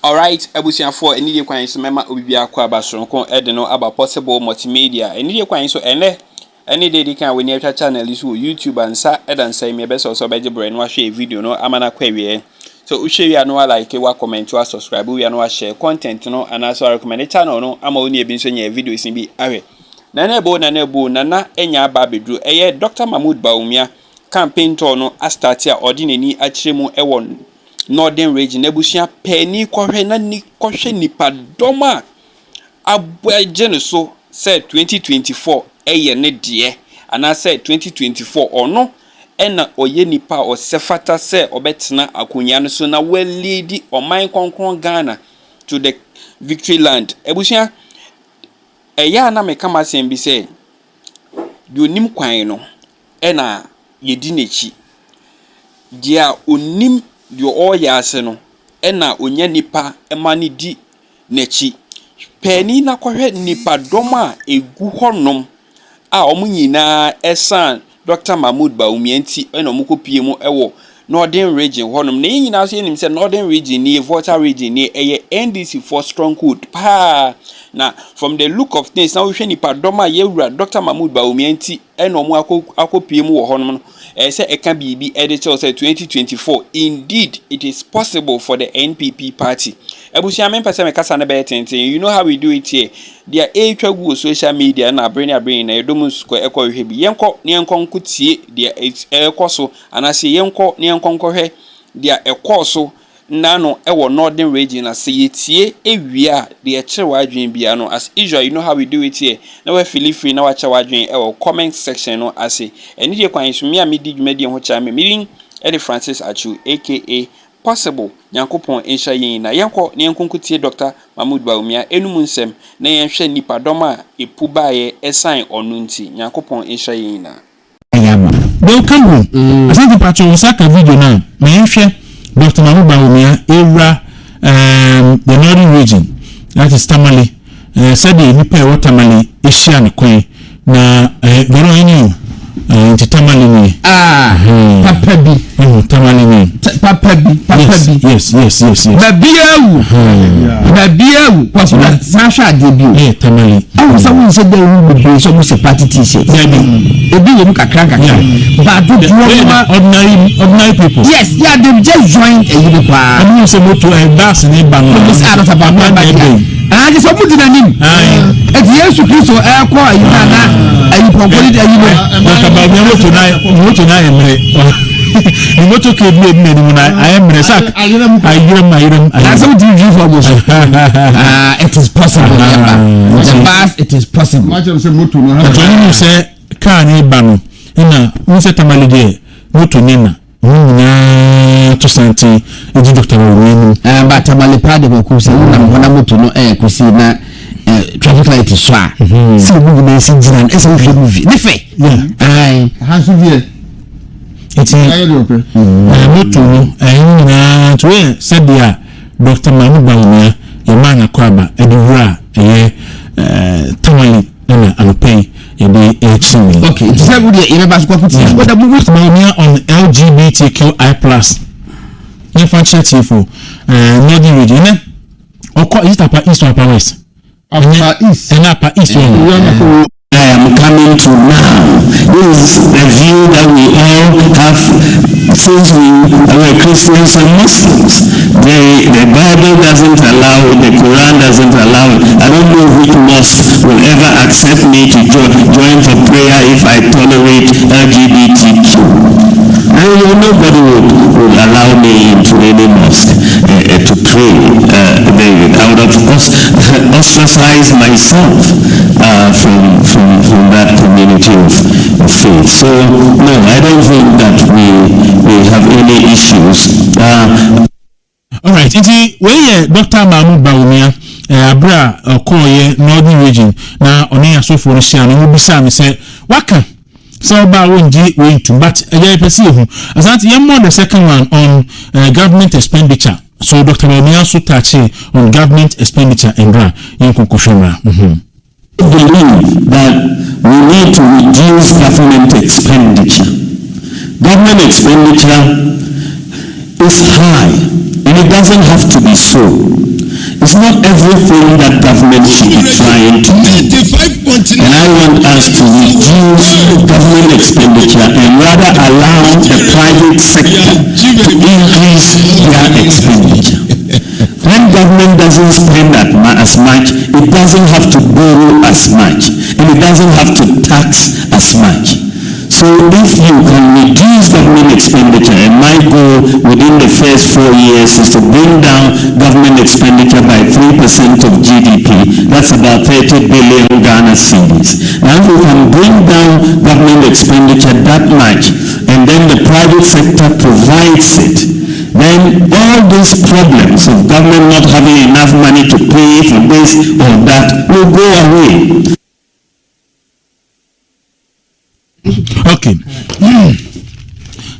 Alright, ebusia for any day kwan so mema obi akwa abasonko e de no aba possible multimedia. Any day kwan so any day kan we near channel is YouTube and sa edan say me be so be brain wa share video no amana kwa wie. So u share no like wa comment wa subscribe we no share content no and also recommend channel no ama oni ebi so nya video sin bi awe. Na na enya aba bedru eye Dr. Mahmood Bawumia campaign to no a start ya ordinary achiremu e won Northern region ebusia peni kohwe na ni kohwe nipa doma abwaje ne so say 2024 eye ne de ana say 2024 ono ena oye nipa o sefata say obetena akonya no so na we lead oman konkon Ghana to the victory land ebusia eya na meka masem bi say yonim kwan no ena yedi nechi dia onim dio oyase no ena onya nipa emane di nechi peni na kohwe nipa doma egu honom a omunyina esan Dr. Mahmood Bawumia nti ena omukopie mu ewo Northern region honom na nyina so yenim se Northern region ni Volta region ni eye NDC for stronghold pa na from the look of things na we hwe nipa doma yewura Dr. Mahmood Bawumia nti ena omu akopie mu wo honom no say e can be editor say 2024 indeed it is possible for the NPP party ebusia men pese me kasa na be tenten you know how we do it here there etwa gu social media na brain na edom square ekọ hwe bi yenko ne yenko nkutie there ekọ so anase yenko ne yenko nkọhwe there ekọ so nano ewo Northern region na se yetie ewia de echewa adwen bia no as usual you know how we do it here na we feel free na wa chewa adwen ewo comment section no ase eni de kwan so me a me di dwumadi ho cha me meeting Eddie Francis Achu aka possible Nyankopon ensha yin na yenko ne yenkonkutie Dr. Mahmood Bawumia enum nsem na yenhwe nipa doma epu baaye esan onu nti Nyankopon ensha yin na welcome asante patro usaka video na yenhwe Dr. Mahmood Bawumia era the Northern region that is Tamale said the nipa e Tamale ehia ne kwen na goro anyu nti Tamale ni papa bi Tamale ni papa bi yes babiawu kwaso sasha ade bi Tamale awu sawu se de wu bi so mu se party t-shirt ebi wo mu kakra but ordinary people yes yeah they just join a unipa I mean say moto and dance ni ba no this are not about and so put in nim et Yesu Kristo e ko ayina na ayi propoli ayi no ka ba moto na emre ni moto ke bi ni na ayemre sak ayirem that's what you do for us it is possible the past it is possible imagine say moto no say kan ni ba no na unse Tamale de moto nena na to santi eji Dr. Bawumia but Tamale pade ko kusi na moto no kusi na traffic light so a so mu na si jiran ese wo movie ne fe ai hansu vie eti moto no na to said dia Dr. Mahmood Bawumia yemana kwaba ediwura Tamale na alopei okay it's a good year but what the movie on LGBTQI+ never chat for Northern region or is it east or west east and upper east I am coming to now. This is the view that we all have since we are Christians and Muslims. The Bible doesn't allow it, the Quran doesn't allow it. I don't know which mosque will ever accept me to join for prayer if I tolerate LGBTQ. Nobody would allow me into any mosque to pray. I would have ostracized myself from that community of faith. So no, I don't think that we have any issues. All right, when Dr. Mahmood Bawumia abra okoye Northern region na oni asofo no hia no bisa me say waka so ba wonji we to but I pese hu asante yem more the second one on government expenditure. So Dr. Bawumia so touch on government expenditure and yenkokohwemra believe that we need to reduce government expenditure. Government expenditure is high and it doesn't have to be so. It's not everything that government should be trying to do. And I want us to reduce government expenditure and rather allow the private sector to increase their expenditure. When government doesn't spend as much, it doesn't have to borrow as much, and it doesn't have to tax as much. So if you can reduce government expenditure, and my goal within the first 4 years is to bring down government expenditure by 3% of GDP, that's about 30 billion Ghana cedis. Now if we can bring down government expenditure that much, and then the private sector provides it, then all these problems of government not having enough money to pay for this or that will go away. Okay.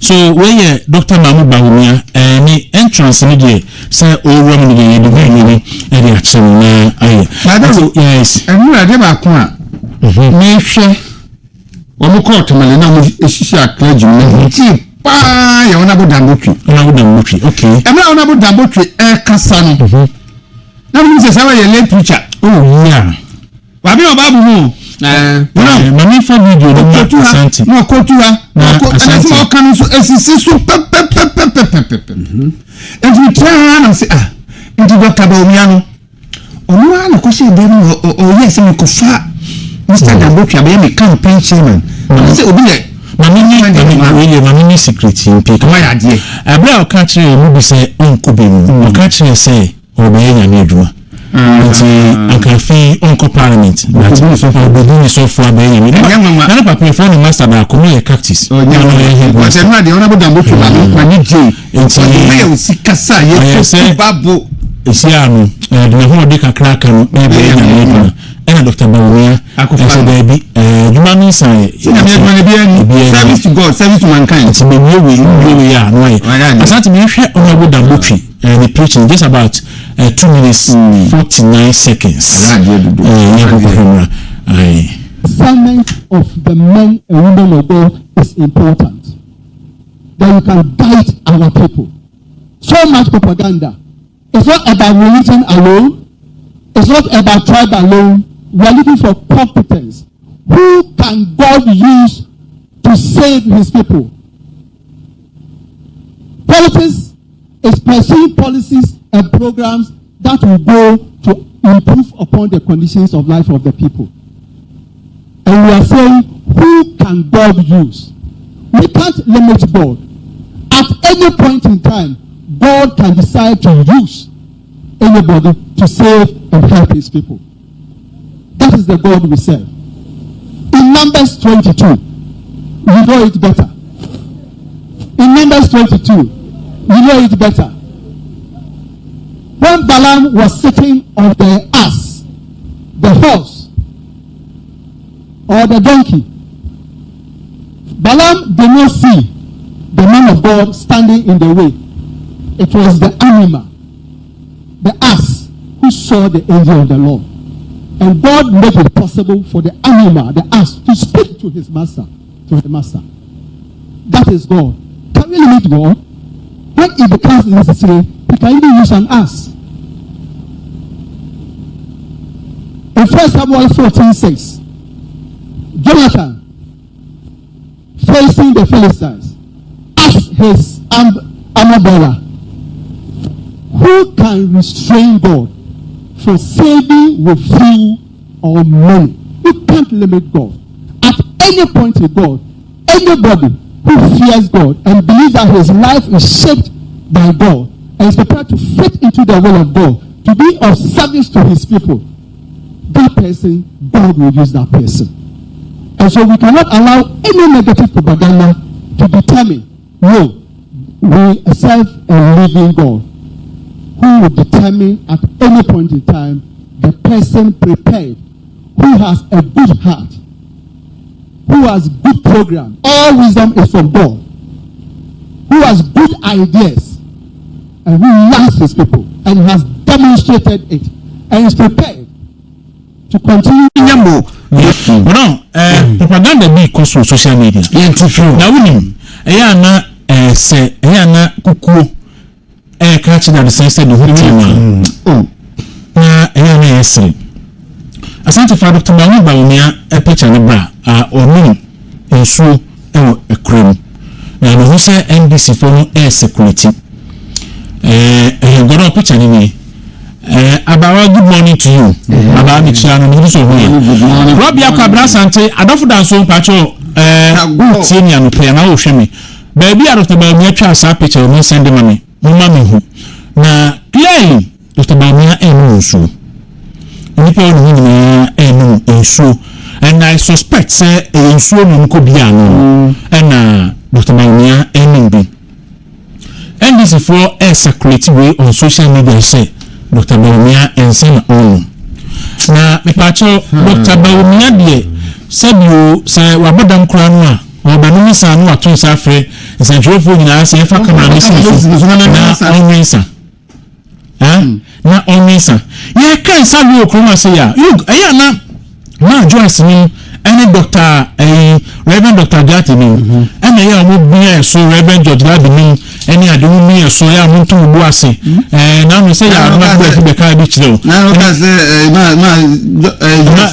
So where Dr. Mahmoud Bawumia any entrance in the say all women in the very reaction yes. And you are never come. Me share. Omuko Tamale na mo esisi akaju me ti pa ya ona bo dambotri. Okay. E ma ona bo dambotri kasa no. Na mo se sawa ye late preacher. Oh yeah. Wa bi o babu mu. Mami fa video no asante. No kotua. Asante mo kan so esisi so pep. And we try and say into Dr. Bawumia no. Onu na ko se be no o yes me ko fa Mr. Dambotri be me campaign chairman. I say obi le mami ni secret in pick. Why adie? Abra o ka kire mu bi say onko be mu. O ka kire say o be nya na adwuma. Ankafi onko parliament. But we so for be nya. Na papa friend master na ko me cactus. O nya no he. Say na de ona bo Dambotri na ni je. Enti me o sikasa ye so babo. Esi anu de ho de kakra kan be nya na adwuma. And Dr. Bawumia, baby, human science. Service to God, service to mankind. It's been really why. I started to make sure on a Dambotri and the preaching just about 2 minutes 49 seconds. Assignment of the men and women of God is important. That you can guide our people. So much propaganda. It's not about religion alone. It's not about tribe alone. We are looking for competence. Who can God use to save his people? Politics is pursuing policies and programs that will go to improve upon the conditions of life of the people. And we are saying, who can God use? We can't limit God. At any point in time, God can decide to use anybody to save and help his people. That is the God we serve. In Numbers 22, you know it better. In Numbers 22, you know it better. When Balaam was sitting on the ass, the horse, or the donkey, Balaam did not see the man of God standing in the way. It was the animal, the ass, who saw the angel of the Lord. And God made it possible for the animal, the ass, to speak to his master, to the master. That is God. Can we limit God? When it becomes necessary, he can even use an ass. In 1 Samuel 14:6, Jonathan, facing the Philistines, asked his armor bearer, who can restrain God for saving with few or many? You can't limit God. At any point in God, anybody who fears God and believes that his life is shaped by God and is prepared to fit into the will of God, to be of service to his people, that person, God will use that person. And so we cannot allow any negative propaganda to determine, no, we serve a living God who will determine at any point in time the person prepared, who has a good heart, who has good program. All wisdom is from God, who has good ideas, and who loves his people and has demonstrated it and is prepared to continue. No, propaganda be cause social media. Now we say kuku catching at the sense that the whole team. ɛyɛ na yɛsere asante fa Dr. Bawumia picture ne bra ɔno nsuo ɛwɔ ekrom na no ho sɛ NDC fo no security goro picture ne ni Abawa, good morning to you. Abawa Michiano, no so here. Rob Yakabra Sante, Adolfo Danso Pacho, Tinia no play na o hweme. Baby Dr. Bawumia twa sa picture no send money. Mama me hu. Na clearly Dr. Bawumia enu nsu. Nipa no nyina enu nsu. And I suspect say nsu no ko bia no. And Dr. Bawumia enu bi. And this is for a security way on social media say Dr. Bawumia ensana onu na mepacho Dr. Bawumia de sabio say wabodam kura no a wabanu nsa no ato nsa afre nsantrofo nyina say fa kamera mesi na onwinsa na onwinsa ye kan sa wi okroma say ya eya na Joyce ni any doctor Reverend Dr. Gatti ni and ya mo bia so Reverend George Labi ni any adu mi so ya mo tun bu ase na me say ya na kwa fi be ka bi chiro na ka say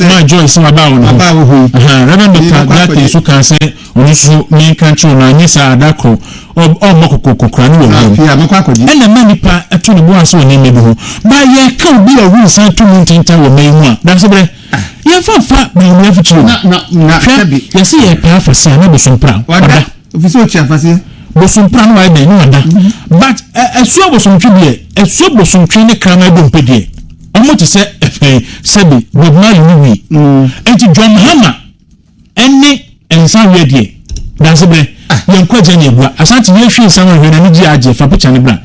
ma Joyce wa ba won Reverend Dr. Gatti so kan say oni so mi kan chiro na nyisa adako o mokoko kokra ni wo and na manipa atu ni bu ase oni mebi ho ba ye ka obi a wu san tu mu tinta wo mai mu a da se bre ye fa na me fichiro na sabi ye see ye pa fa sia na bo sompra wada ofisi chia fa sia bo sompra no wa be ni wada but esuo bo sompri de esuo bo sompri ne kran na do mpedie omo ti se sabi bo na ni enti John Hama ene ensa we de da se bre ye nkwaje ne bua asante ye hwe nsa no hwe na ni ji age fa picha ne bra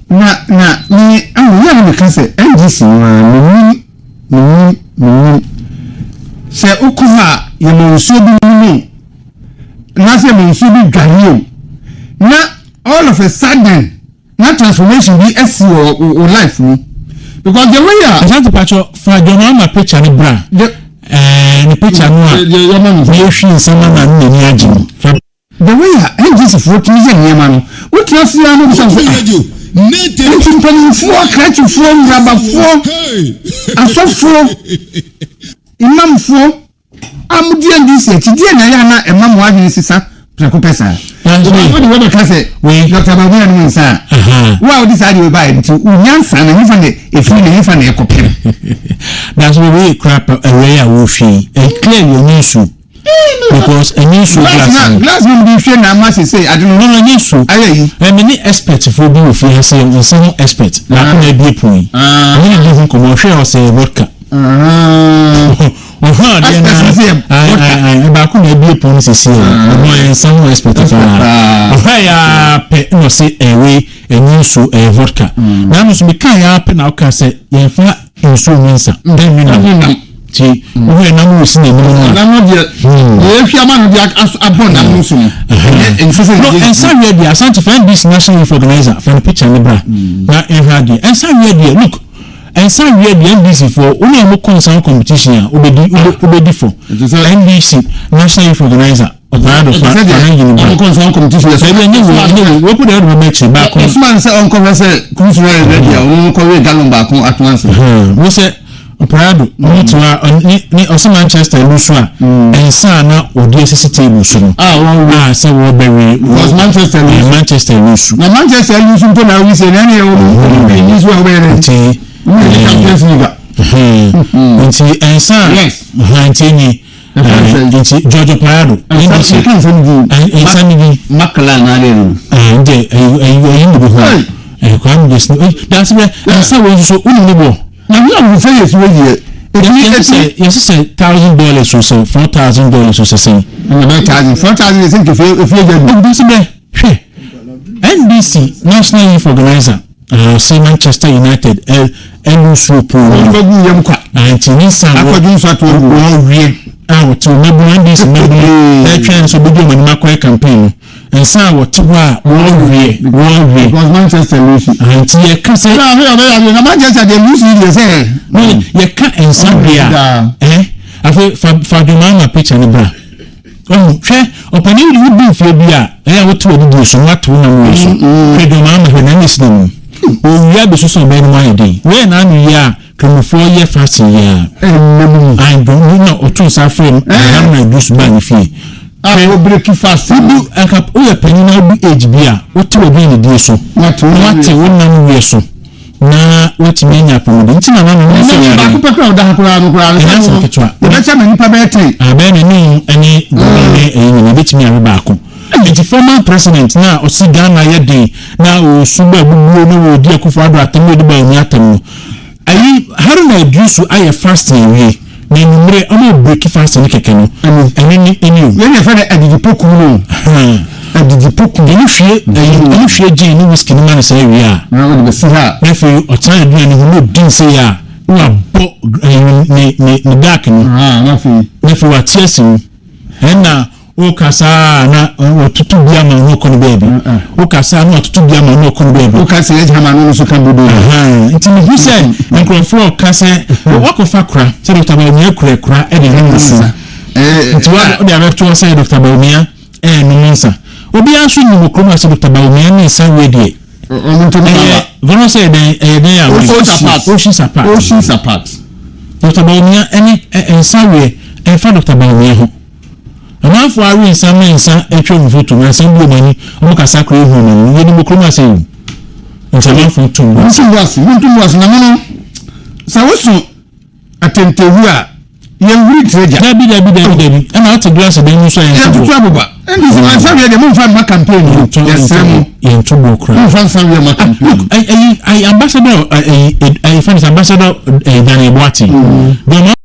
na ni awu ya me kan se NDC ni se ukuma ye monso bi ni na se monso bi dwanio na all of a sudden na transformation bi esi o life ni because the way ya asante pacho fa John picture ni bra ni picture no a ye hwi nsama na ni age the way ya NGC for tize nyema no utrasi ya no so nete mpanyinfo akrachifo nrabafo asofo imamfo amudie ndisi tidie na ya na emamu adwin sisa preko pesa wo de wo ka se we Dr. Bawumia no nsa wa odi sa de we buy nti unyansa na hifa ne efi ne hifa na ekopem that's we crap away a wo fi clear your issue because any issue glass will be fair na ma say I don't know any issue ayi many expert for be fi say some expert na na be point we dey give come share say vodka ba ku na be point say no some expert ya pe no say away any issue vodka na no so be kan ya pe na ka say ye fa insurance then we na ti we na mo si na mo na no de ye hwia ma no de abon na mo so no and so we dey asante find this national youth organizer for the picture ne bra na ehade and so we dey look and so we dey NDC for only mo concern competition a obedi for NDC national youth organizer obrado for na concern competition so we we put the match back on Usman say on cover say cruise ready o ko we gallon back on at once we say Prado ni osi Manchester lusu a ensa na odi esisi table so no say wo bewe was Manchester lusu na Manchester lusu to na we say na e wo lusu a we nti Champions League nti ensa nti ni nti George Prado ensa ni makala na le no nde ayi ni bo ho kwa mi just that's where ensa wo so uni bo na we am say yes we here yes say $1,000 or so $4,000 or so say na $4,000 is think if you get this be NDC national youth organizer say Manchester United LUSU pro anti ni san akodun so to we out to maybe NDC maybe trend so be do money makwa campaign and say what wa because Manchester lose anti ye ka say na Manchester dey lose dey say no ye ka ensabia afi Fadumana picture ni bra hwe opani wi bi fie bia what we do so what na no so Fadumana we na nis dem o wi abi so be no my dey we na no ya come 4 year fasting yeah. I don't know or two suffering. I have my boost bang fee. I will break you fast. I have all a penny now be age beer. What will be in the day so? What one year so? Na what mean ya promote nti na no so ya ba ko pekra da hakura no kura no so na cha mani pa beti abeni ni ani ni betimi ya ba ko the former president na o si Ghana ye dey na o suba bubuo no odi akufo ado atemu odi ba ni atemu ayi Haruna Iddrisu aye fasting we na numre o break fasting keke no ani ni we na fa da adidipoku no adidipoku ni hwie gin ni whisky ni man say we a na we be si ha na fe o tan adu ni no din say ya wa bo ni dark ni na fe wa tiesim na o kasa na o tutu bia ma no kono baby o kasa na tutu bia ma no kono baby o kasa ye jama no so kan bodo nti ni hu say microphone kasa wa ko fa kra say Dr. Bawumia kra e de nsa nti wa de abetwa say Dr. Bawumia no nsa obi aso ni mo kroma say Dr. Bawumia ni san we de o nto na vono say den ya ocean apart Dr. Bawumia any san we fa Dr. Bawumia ho amafo awi nsa etwa mfoto na san bi omani o ka sakra hu no ye ni mo kroma say nti amafo tu ntu was na mo sa wosu atentehu a ye wuri treja dabi ana ate glass de nso ya tutu abuba ndi se man sabe de mo fa ma campaign yesrem ye ntubo kra mo fa sabe ma campaign ai ambassador ai fan ambassador Daniel Boati